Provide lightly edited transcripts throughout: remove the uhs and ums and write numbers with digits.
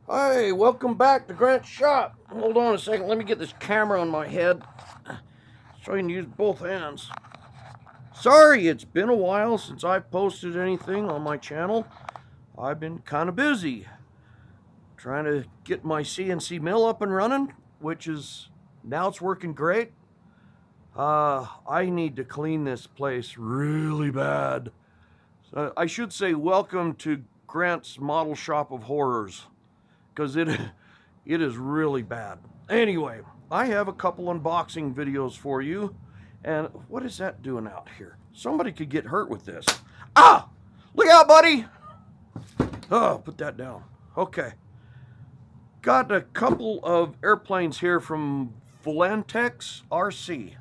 Hi, welcome back to Grant's shop. Hold on a second, let me get this camera on my head so I can use both hands. Sorry, it's been a while since I've posted anything on my channel. I've been kind of busy trying to get my CNC mill up and running, which is, now it's working great. I need to clean this place really bad. I should say welcome to Grant's Model Shop of Horrors, because it is really bad. Anyway, I have a couple unboxing videos for you. And what is that doing out here? Somebody could get hurt with this. Ah! Look out, buddy! Oh, put that down. Okay. Got a couple of airplanes here from Volantex RC.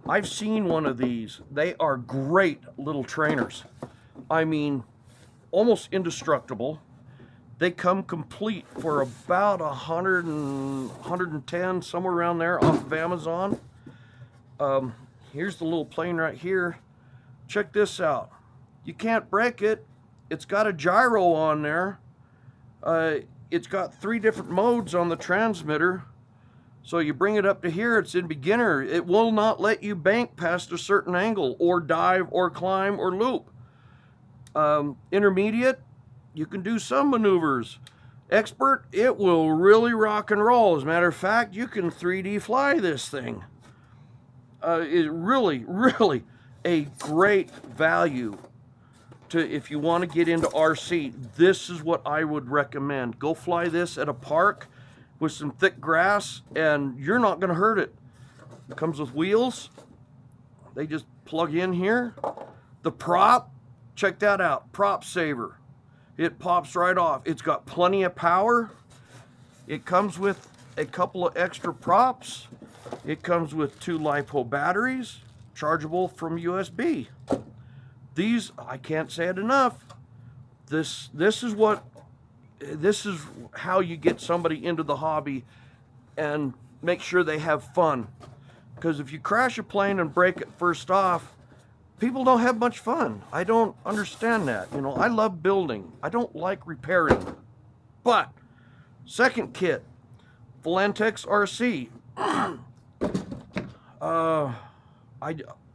I've seen one of these. They are great little trainers. I mean, almost indestructible. They come complete for about 110, somewhere around there, off of Amazon. Here's the little plane right here. Check this out. You can't break it. It's got a gyro on there. It's got 3 different modes on the transmitter. So you bring it up to here, it's in beginner. It will not let you bank past a certain angle, or dive, or climb, or loop. Intermediate, you can do some maneuvers. Expert, it will really rock and roll. As a matter of fact, you can 3D fly this thing. It's really, really a great value to, if you want to get into RC. This is what I would recommend. Go fly this at a park with some thick grass, and you're not going to hurt it. It comes with wheels. They just plug in here. The prop, check that out. Prop saver. It pops right off. It's got plenty of power. It comes with a couple of extra props. It comes with 2 LiPo batteries, chargeable from USB. These, I can't say it enough. This is how you get somebody into the hobby and make sure they have fun. Because if you crash a plane and break it first off, people don't have much fun. I don't understand that. You know, I love building. I don't like repairing. But, second kit, Volantex RC.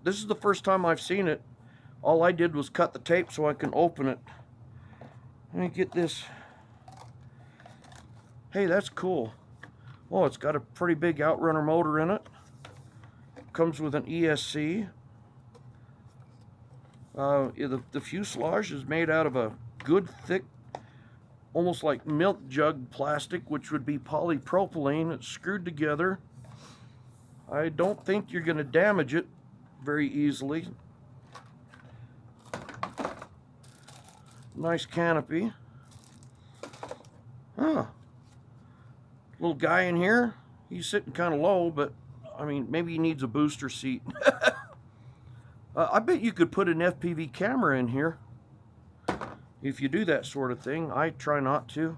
This is the first time I've seen it. All I did was cut the tape so I can open it. Let me get this. Hey, that's cool. Oh, it's got a pretty big outrunner motor in it. Comes with an ESC. The fuselage is made out of a good thick, almost like milk jug plastic, which would be polypropylene. It's screwed together. I don't think you're going to damage it very easily. Nice canopy. Huh. Little guy in here. He's sitting kind of low, but I mean, maybe he needs a booster seat. I bet you could put an FPV camera in here if you do that sort of thing. I try not to.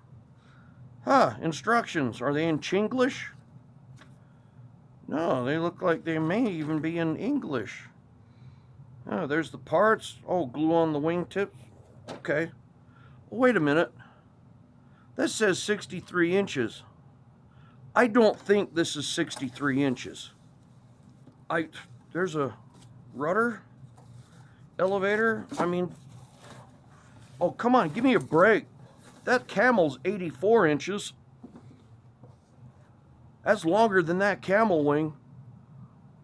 Instructions. Are they in Chinglish? No, they look like they may even be in English. There's the parts. Oh, glue on the wingtips. Okay. Wait a minute. That says 63 inches. I don't think this is 63 inches. There's a rudder, elevator. I mean, oh, come on, give me a break. That camel's 84 inches. That's longer than that camel wing.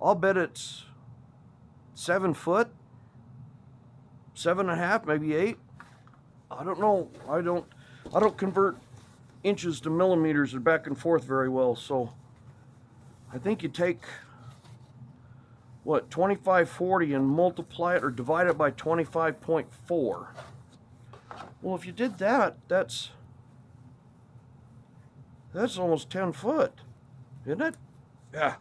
I'll bet it's 7 foot, 7.5, maybe 8. I don't know. I don't convert inches to millimeters and back and forth very well, so I think you take, what, 2540 and multiply it or divide it by 25.4. Well, if you did that, that's almost 10 foot, isn't it? Yeah.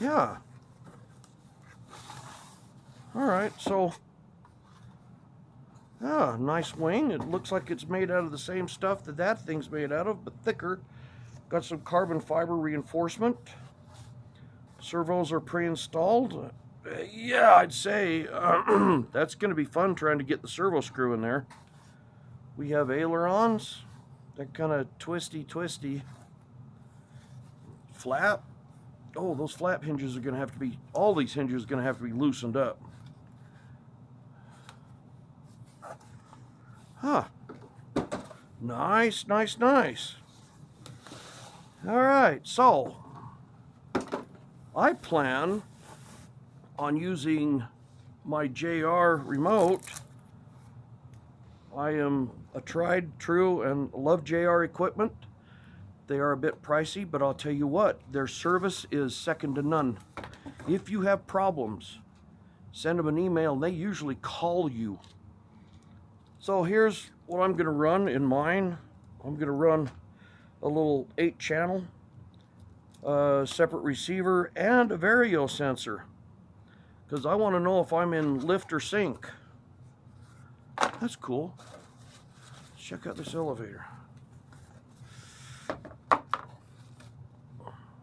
Yeah. All right, so, yeah, nice wing. It looks like it's made out of the same stuff that thing's made out of, but thicker. Got some carbon fiber reinforcement. Servos are pre-installed. Yeah, I'd say that's going to be fun trying to get the servo screw in there. We have ailerons, that kind of twisty flap. Oh, those flap hinges are going to have to be, all these hinges are going to have to be loosened up. Huh. Nice. All right, so I plan on using my JR remote. I am a tried, true, and love JR equipment. They are a bit pricey, but I'll tell you what, their service is second to none. If you have problems, send them an email, and they usually call you. So here's what I'm gonna run in mine. I'm gonna run a little 8-channel, separate receiver, and a vario sensor, because I wanna know if I'm in lift or sink. That's cool. Let's check out this elevator.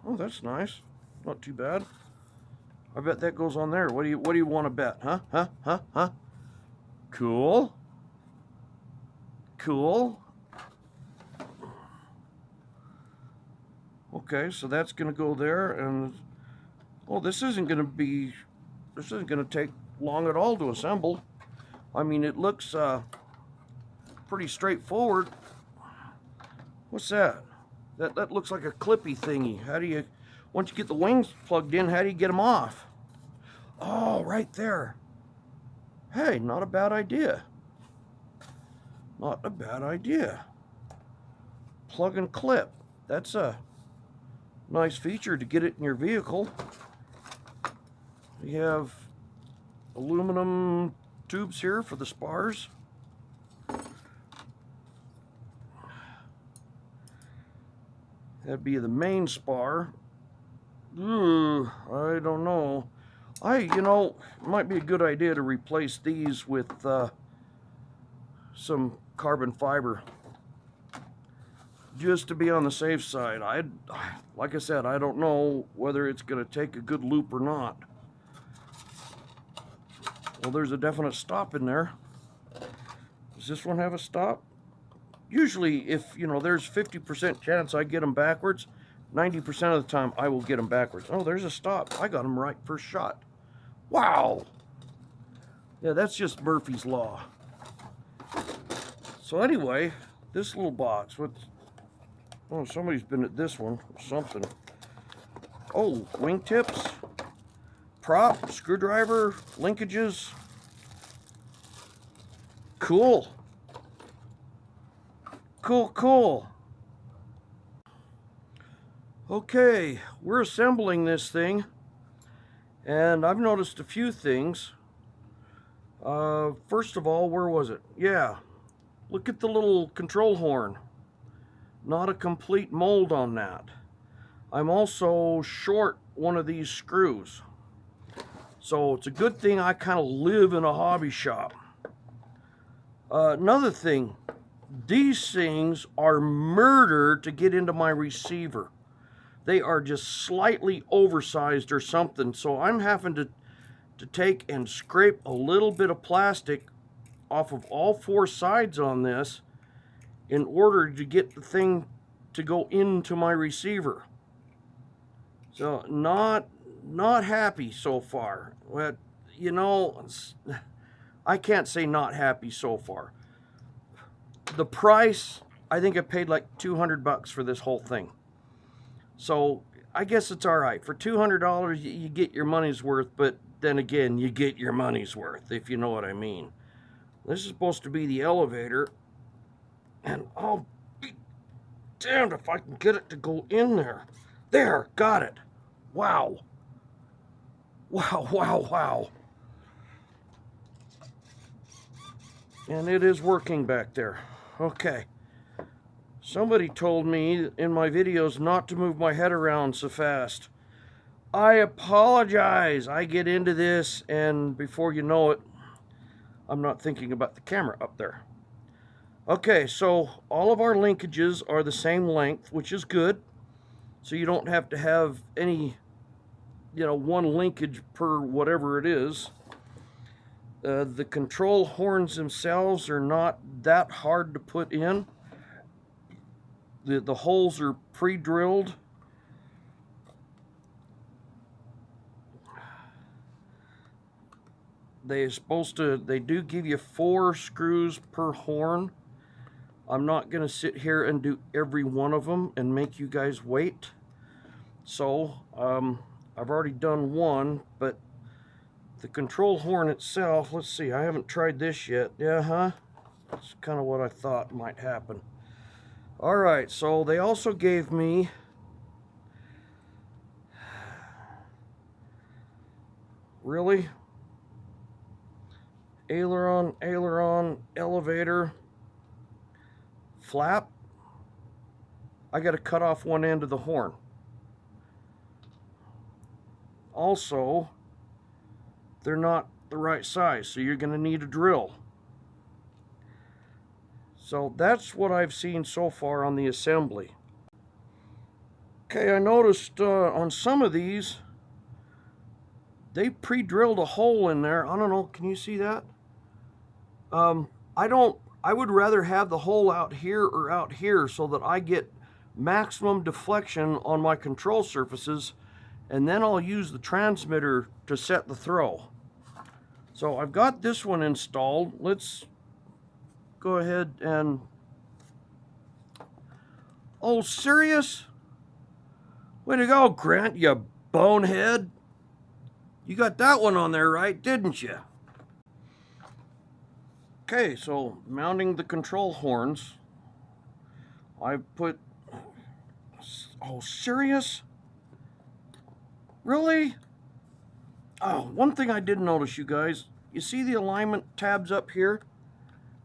Oh, that's nice. Not too bad. I bet that goes on there. What do you want to bet? Huh? Cool. Okay, so that's going to go there, and oh, this isn't going to take long at all to assemble. I mean, it looks pretty straightforward. What's that? That looks like a clippy thingy. How do you, once you get the wings plugged in, how do you get them off? Oh, right there. Hey, not a bad idea. Not a bad idea. Plug and clip. That's a nice feature to get it in your vehicle. We have aluminum tubes here for the spars. That'd be the main spar. Ooh, I don't know. You know, it might be a good idea to replace these with some carbon fiber, just to be on the safe side. Like I said, I don't know whether it's going to take a good loop or not. Well, there's a definite stop in there. Does this one have a stop? Usually, if, you know, there's 50% chance I get them backwards, 90% of the time I will get them backwards. Oh, there's a stop. I got them right first shot. Wow. Yeah, that's just Murphy's Law. So anyway, this little box, oh, somebody's been at this one or something. Oh, wingtips, prop, screwdriver, linkages. Cool. Cool. Okay, we're assembling this thing, and I've noticed a few things. First of all, where was it? Yeah, look at the little control horn. Not a complete mold on that. I'm also short one of these screws. So it's a good thing I kind of live in a hobby shop. Another thing, these things are murder to get into my receiver. They are just slightly oversized or something, so I'm having to take and scrape a little bit of plastic off of all four sides on this in order to get the thing to go into my receiver. So not happy so far. But, you know, I can't say not happy so far. The price, I think I paid like $200 for this whole thing. So I guess it's all right. For $200, you get your money's worth, but then again, you get your money's worth, if you know what I mean. This is supposed to be the elevator, and I'll be damned if I can get it to go in there. There, got it. Wow. And it is working back there. Okay. Somebody told me in my videos not to move my head around so fast. I apologize. I get into this, and before you know it, I'm not thinking about the camera up there. Okay, so all of our linkages are the same length, which is good. So you don't have to have any, you know, one linkage per whatever it is. The control horns themselves are not that hard to put in. The holes are pre-drilled. They do give you 4 screws per horn. I'm not going to sit here and do every one of them and make you guys wait. So, I've already done one, but the control horn itself, let's see, I haven't tried this yet. Yeah, that's kind of what I thought might happen. Alright, so they also gave me really? Aileron, elevator, flap. I got to cut off one end of the horn. Also, they're not the right size, so you're going to need a drill. So that's what I've seen so far on the assembly. Okay, I noticed on some of these, they pre-drilled a hole in there. I don't know, can you see that? I would rather have the hole out here or out here so that I get maximum deflection on my control surfaces, and then I'll use the transmitter to set the throw. So I've got this one installed. Let's go ahead and... Oh, serious? Way to go, Grant, you bonehead. You got that one on there right, didn't you? Okay, so mounting the control horns, I put... Oh, serious? Really? Oh, one thing I did notice, you guys, you see the alignment tabs up here?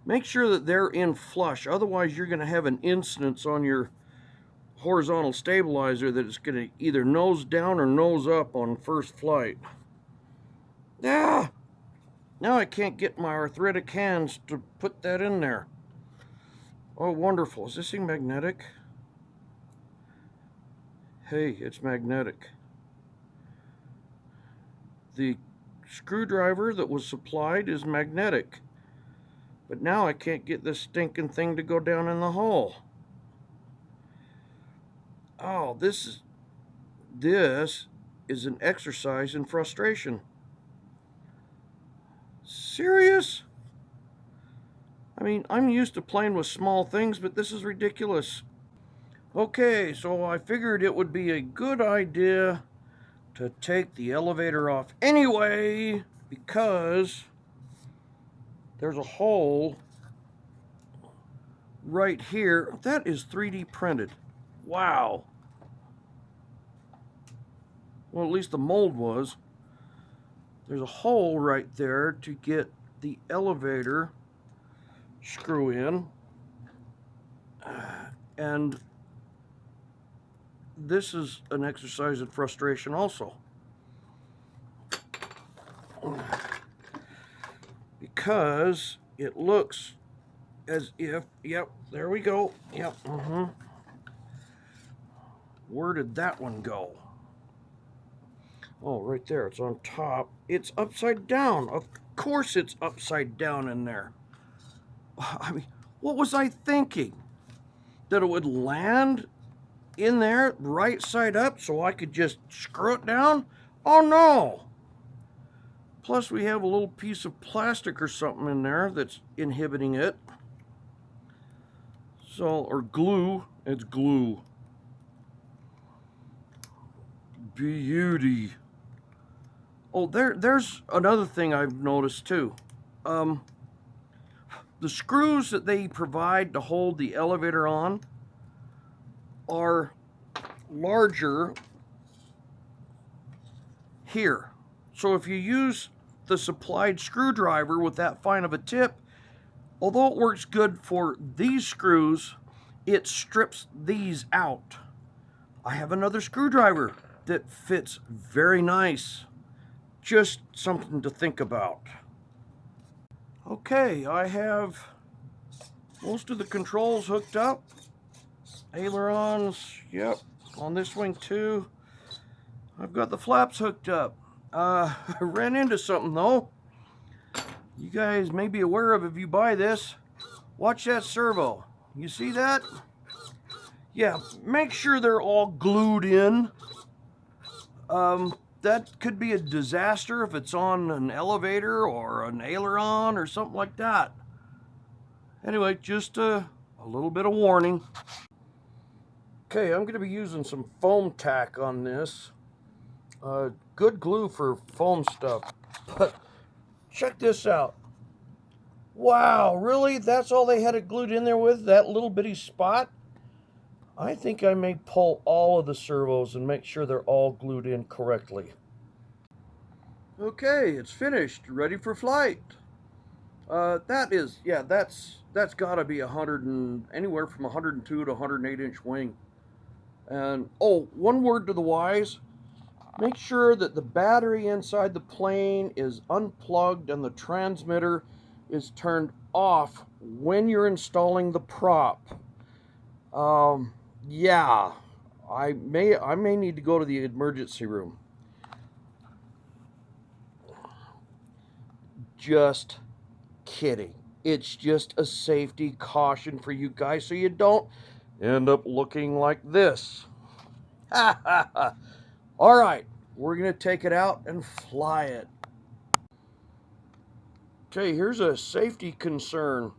Make sure that they're in flush, otherwise you're going to have an incidence on your horizontal stabilizer that it's going to either nose down or nose up on first flight. Ah! Now I can't get my arthritic hands to put that in there. Oh, wonderful. Is this thing magnetic? Hey, it's magnetic. The screwdriver that was supplied is magnetic. But now I can't get this stinking thing to go down in the hole. Oh, this is an exercise in frustration. Serious? I mean, I'm used to playing with small things, but this is ridiculous. Okay, so I figured it would be a good idea to take the elevator off anyway, because there's a hole right here. That is 3D printed. Wow. Well, at least the mold was. There's a hole right there to get the elevator screw in. And this is an exercise in frustration also. Because it looks as if, yep, there we go. Yep, Where did that one go? Oh, right there, it's on top. It's upside down. Of course it's upside down in there. I mean, what was I thinking? That it would land in there right side up so I could just screw it down? Oh no! Plus we have a little piece of plastic or something in there that's inhibiting it. So, or glue. It's glue. Beauty. Oh, there's another thing I've noticed too. The screws that they provide to hold the elevator on are larger here. So if you use the supplied screwdriver with that fine of a tip, although it works good for these screws, it strips these out. I have another screwdriver that fits very nice. Just something to think about. Okay, I have most of the controls hooked up. Ailerons, yep, on this wing too. I've got the flaps hooked up. I ran into something though. You guys may be aware of if you buy this. Watch that servo. You see that? Yeah, make sure they're all glued in. That could be a disaster if it's on an elevator or an aileron or something like that. Anyway, just a little bit of warning. Okay, I'm going to be using some foam tack on this. Good glue for foam stuff. But check this out. Wow, really? That's all they had it glued in there with? That little bitty spot? I think I may pull all of the servos and make sure they're all glued in correctly. Okay, it's finished, ready for flight. That's gotta be anywhere from 102 to 108 inch wing. And oh, one word to the wise, make sure that the battery inside the plane is unplugged and the transmitter is turned off when you're installing the prop. Yeah, I may need to go to the emergency room. Just kidding. It's just a safety caution for you guys so you don't end up looking like this. Ha ha ha. All right, we're going to take it out and fly it. Okay, here's a safety concern.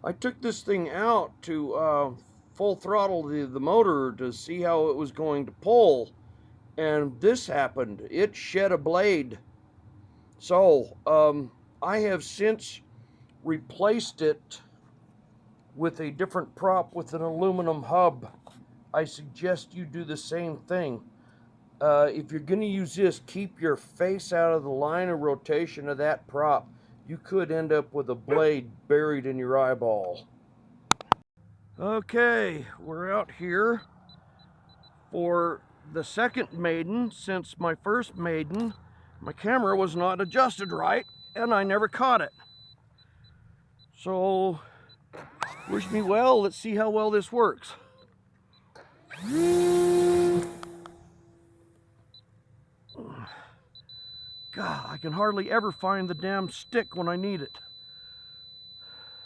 I took this thing out to full throttle the motor to see how it was going to pull, and this happened. It shed a blade. So, I have since replaced it with a different prop with an aluminum hub. I suggest you do the same thing. If you're going to use this, keep your face out of the line of rotation of that prop. You could end up with a blade buried in your eyeball. Okay, we're out here for the second maiden. Since my first maiden, my camera was not adjusted right and I never caught it. So, wish me well. Let's see how well this works. God, I can hardly ever find the damn stick when I need it.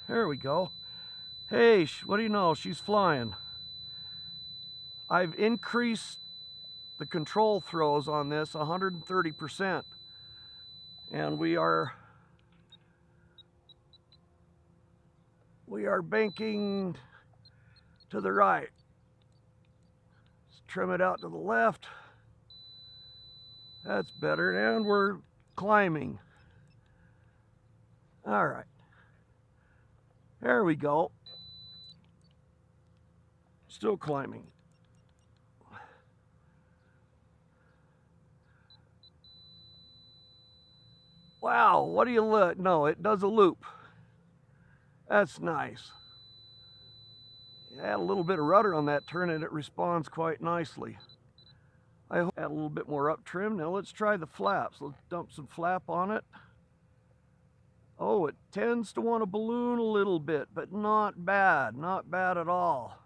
There we go. Hey, what do you know? She's flying. I've increased the control throws on this 130%. And we are banking to the right. Let's trim it out to the left. That's better, and we're climbing. All right, there we go. Still climbing. Wow, what do you look? No, it does a loop. That's nice. Add a little bit of rudder on that turn and it responds quite nicely. I hope add a little bit more up trim. Now let's try the flaps. Let's dump some flap on it. Oh, it tends to want to balloon a little bit, but not bad at all.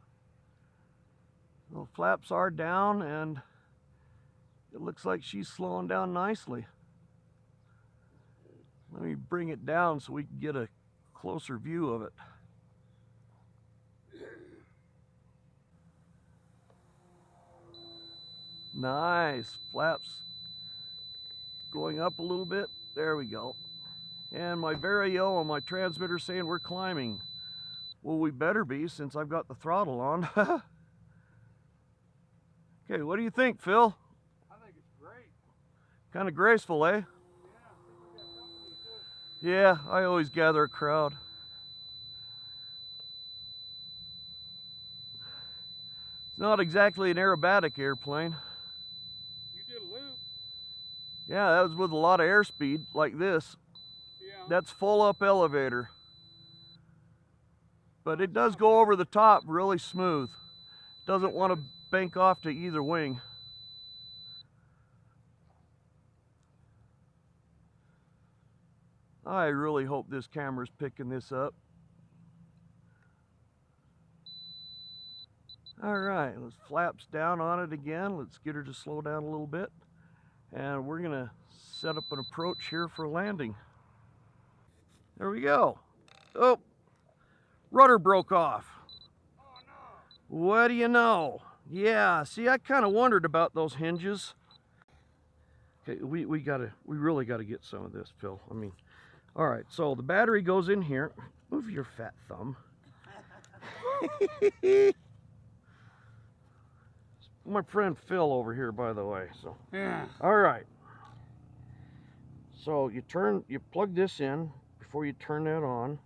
The flaps are down and it looks like she's slowing down nicely. Let me bring it down so we can get a closer view of it. Nice, flaps going up a little bit. There we go. And my Vario on my transmitter saying we're climbing. Well, we better be since I've got the throttle on. Okay, what do you think, Phil? I think it's great. Kind of graceful, eh? Yeah, I always gather a crowd. It's not exactly an aerobatic airplane. You did a loop. Yeah, that was with a lot of airspeed, like this. Yeah. That's full up elevator. But it does go over the top really smooth. Doesn't want to bank off to either wing. I really hope this camera's picking this up. All right, let's flaps down on it again. Let's get her to slow down a little bit. And we're gonna set up an approach here for landing. There we go. Oh, rudder broke off. Oh no. What do you know? Yeah, see, I kind of wondered about those hinges. Okay, we really gotta get some of this, Phil. I mean, all right, so the battery goes in here. Move your fat thumb. My friend Phil over here, by the way, so. Yeah. All right. So you plug this in before you turn that on.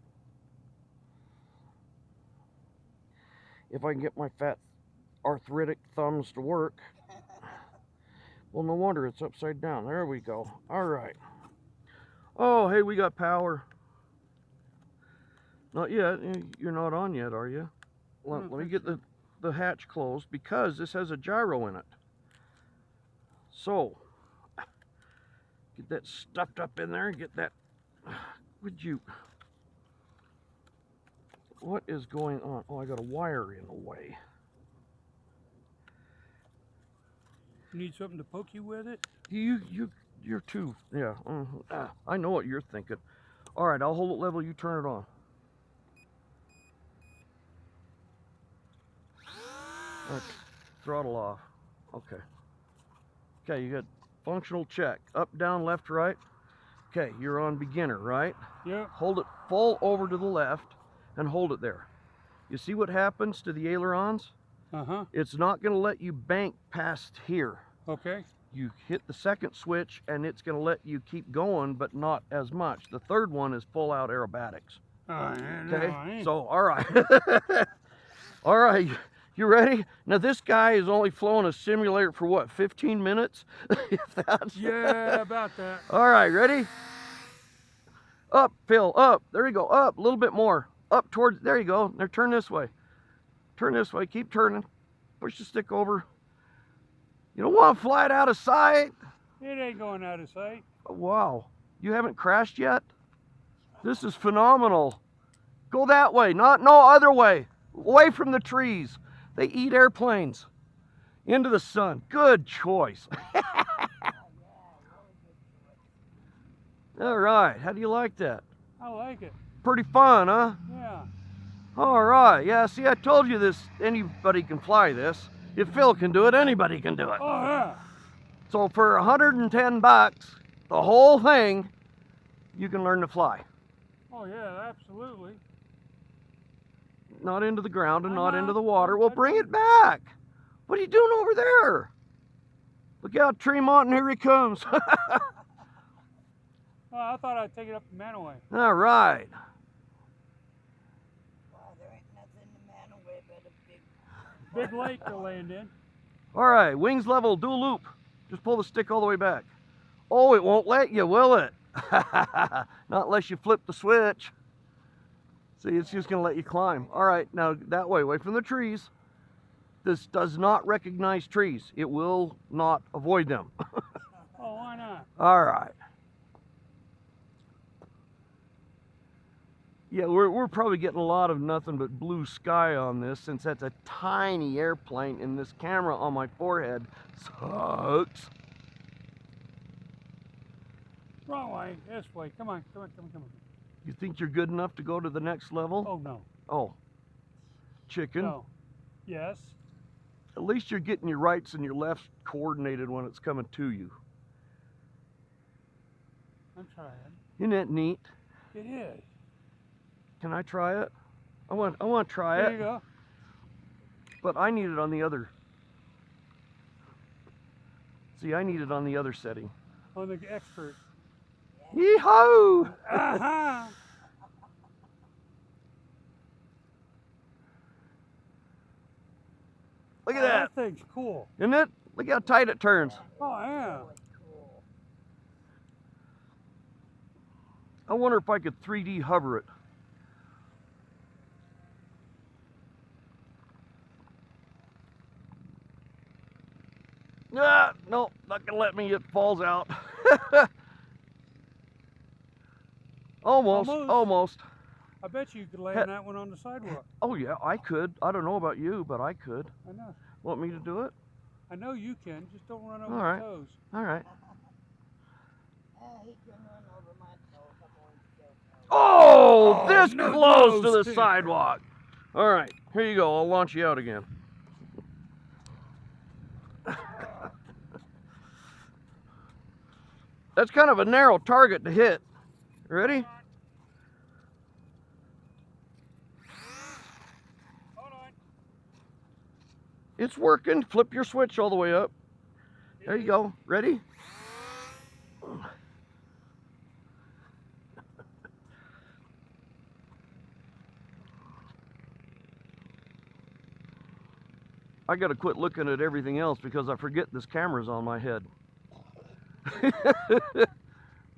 If I can get my fat arthritic thumbs to work. Well, no wonder it's upside down. There we go. All right. Oh, hey, we got power. Not yet. You're not on yet, are you? Let me get the hatch closed because this has a gyro in it. So, get that stuffed up in there. Get that. Would you? What is going on? Oh, I got a wire in the way. You need something to poke you with it? You're too. Yeah. I know what you're thinking. All right, I'll hold it level. You turn it on. Right, throttle off. Okay. Okay, you got functional check. Up, down, left, right. Okay, you're on beginner, right? Yeah. Hold it full over to the left and hold it there. You see what happens to the ailerons? Uh-huh. It's not going to let you bank past here. Okay. You hit the second switch and it's going to let you keep going, but not as much. The third one is full out aerobatics. Okay, so all right. All right, you ready? Now this guy is only flown a simulator for what, 15 minutes? If that's... Yeah, about that. All right, ready? Up, Phil, up. There you go, up, a little bit more. Up towards, there you go. Now turn this way. Turn this way, keep turning. Push the stick over. You don't want to fly it out of sight. It ain't going out of sight. Wow, you haven't crashed yet? This is phenomenal. Go that way, no other way. Away from the trees. They eat airplanes. Into the sun. Good choice. All right, how do you like that? I like it. Pretty fun, huh? Yeah. All right, yeah, see, I told you this, anybody can fly this. If Phil can do it, anybody can do it. Oh, yeah. So for 110 bucks, the whole thing, you can learn to fly. Oh, yeah, absolutely. Not into the ground and not into the I'm water. Well, bring it back. What are you doing over there? Look out, Tremont, and here he comes. Oh, I thought I'd take it up to Manaway. All right. Well, there ain't nothing in Manaway but a Big lake to land in. All right, wings level, dual loop. Just pull the stick all the way back. Oh, it won't let you, will it? Not unless you flip the switch. See, it's just going to let you climb. All right, now that way, away from the trees. This does not recognize trees. It will not avoid them. Oh, why not? All right. Yeah, we're probably getting a lot of nothing but blue sky on this since that's a tiny airplane and this camera on my forehead sucks. Wrong way. This way. Come on. You think you're good enough to go to the next level? Oh, no. Oh. Chicken. No. Yes. At least you're getting your rights and your lefts coordinated when it's coming to you. I'm trying. Isn't that neat? It is. Can I try it? I want to try There it. you go. But I need it on the other. See, I need it on the other setting. On the expert. Yee-haw! Uh-huh. Look at Oh, that. that thing's cool. Isn't it? Look how tight it turns. Oh, yeah. cool. I wonder if I could 3D hover it. Ah, no, not gonna let me. It falls out. Almost. I bet you could land that one on the sidewalk. Oh yeah, I could. I don't know about you, but I could. I know. Want me to do it? I know you can. Just don't run over All your right. toes. All right. He can run over my toes. I'm going to go. Oh, Oh, this no, close no, to the Steve. sidewalk. All right, here you go. I'll launch you out again. That's kind of a narrow target to hit. Ready? Hold on. It's working. Flip your switch all the way up. There you go. Ready? I gotta quit looking at everything else because I forget this camera's on my head.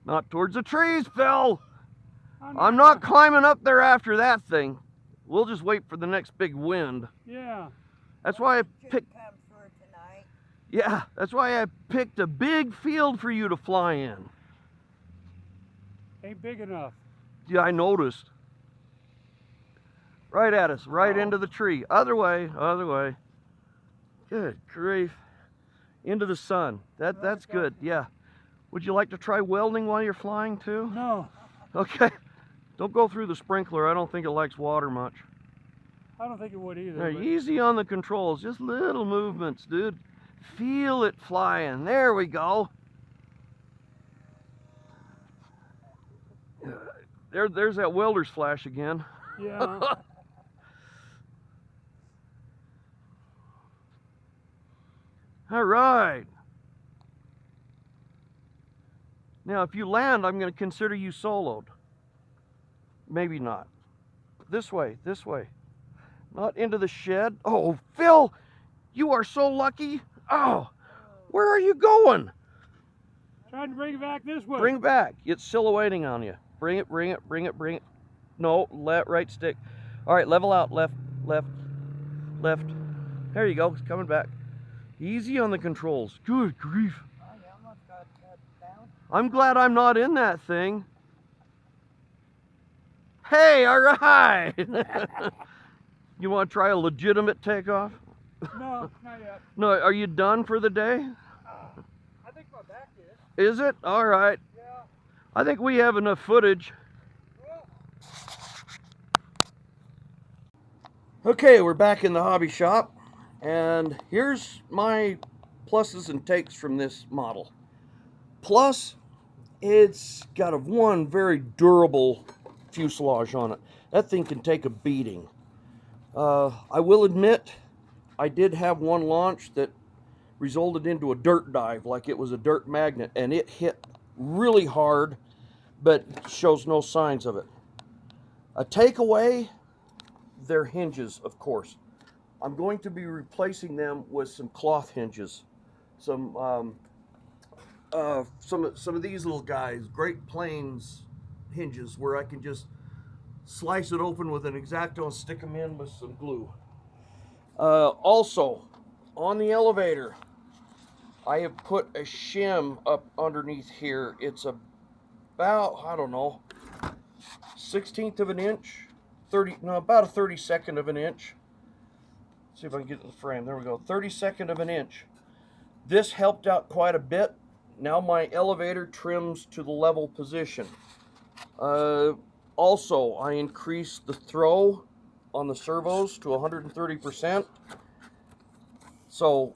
Not towards the trees, Phil. I'm not climbing up there after that thing. We'll just wait for the next big wind. Yeah. That's why I Should picked. come for tonight. Yeah, that's why I picked a big field for you to fly in. Ain't big enough. Yeah, I noticed. Right at us, right Oh. into the tree. Other way, other way. Good grief. Into the sun. That's good. Yeah. Would you like to try welding while you're flying too? No, Okay. Don't go through the sprinkler. I don't think it likes water much. I don't think it would either. Now, but- easy on the controls. Just little movements, dude. Feel it flying. There we go. There's that welder's flash again. Yeah. All right. Now, if you land, I'm going to consider you soloed. Maybe not. This way, this way. Not into the shed. Oh, Phil, you are so lucky. Oh, where are you going? Trying to bring it back this way. Bring it back. It's silhouetting on you. Bring it, bring it, bring it, bring it. No, right stick. All right, level out. Left, left, left. There you go. It's coming back. Easy on the controls. Good grief. Oh, you almost got down. I'm glad I'm not in that thing. Hey, all right. You want to try a legitimate takeoff? No, not yet. No, are you done for the day? I think my back is. Is it? All right. Yeah. I think we have enough footage. Okay, we're back in the hobby shop, and here's my pluses and takes from this model. Plus, it's got one very durable fuselage on it. That thing can take a beating. I will admit, I did have one launch that resulted into a dirt dive, like it was a dirt magnet, and it hit really hard, but shows no signs of it. A takeaway, their hinges, of course. I'm going to be replacing them with some cloth hinges. Some of these little guys, Great Plains hinges, where I can just slice it open with an X-Acto and stick them in with some glue. Also, on the elevator, I have put a shim up underneath here. It's about, I don't know, 1/16 of an inch, about a 32nd of an inch. Let's see if I can get to the frame. There we go, 32nd of an inch. This helped out quite a bit. Now my elevator trims to the level position. Also, I increased the throw on the servos to 130%. So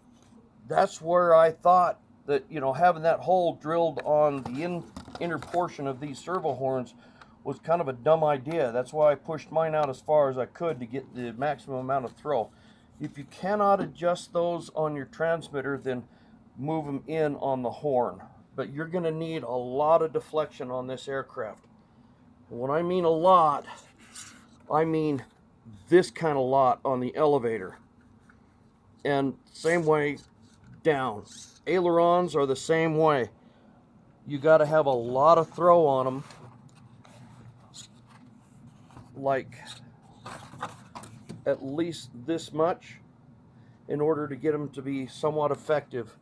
that's where I thought that, you know, having that hole drilled on the inner portion of these servo horns was kind of a dumb idea. That's why I pushed mine out as far as I could to get the maximum amount of throw. If you cannot adjust those on your transmitter, then move them in on the horn. But you're going to need a lot of deflection on this aircraft. When I mean a lot, I mean this kind of lot on the elevator. And same way down. Ailerons are the same way. You got to have a lot of throw on them. Like at least this much in order to get them to be somewhat effective.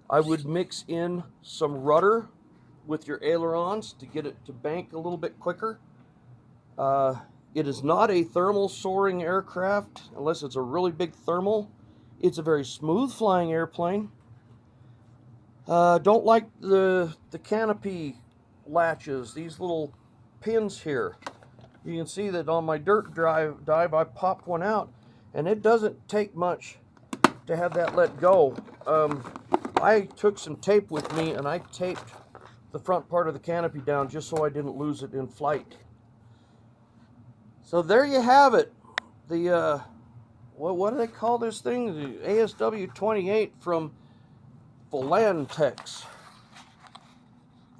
I would mix in some rudder with your ailerons to get it to bank a little bit quicker. It is not a thermal soaring aircraft unless it's a really big thermal. It's a very smooth flying airplane. Don't like the canopy latches, these little pins here. You can see that on my dirt dive, I popped one out, and it doesn't take much to have that let go. I took some tape with me, and I taped the front part of the canopy down just so I didn't lose it in flight. So there you have it. The what do they call this thing? The ASW28 from Volantex.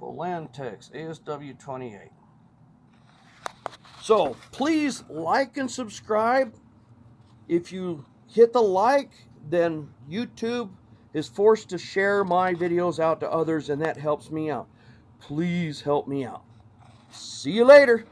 Volantex ASW28. So please like and subscribe. If you hit the like, then YouTube is forced to share my videos out to others, and that helps me out. Please help me out. See you later.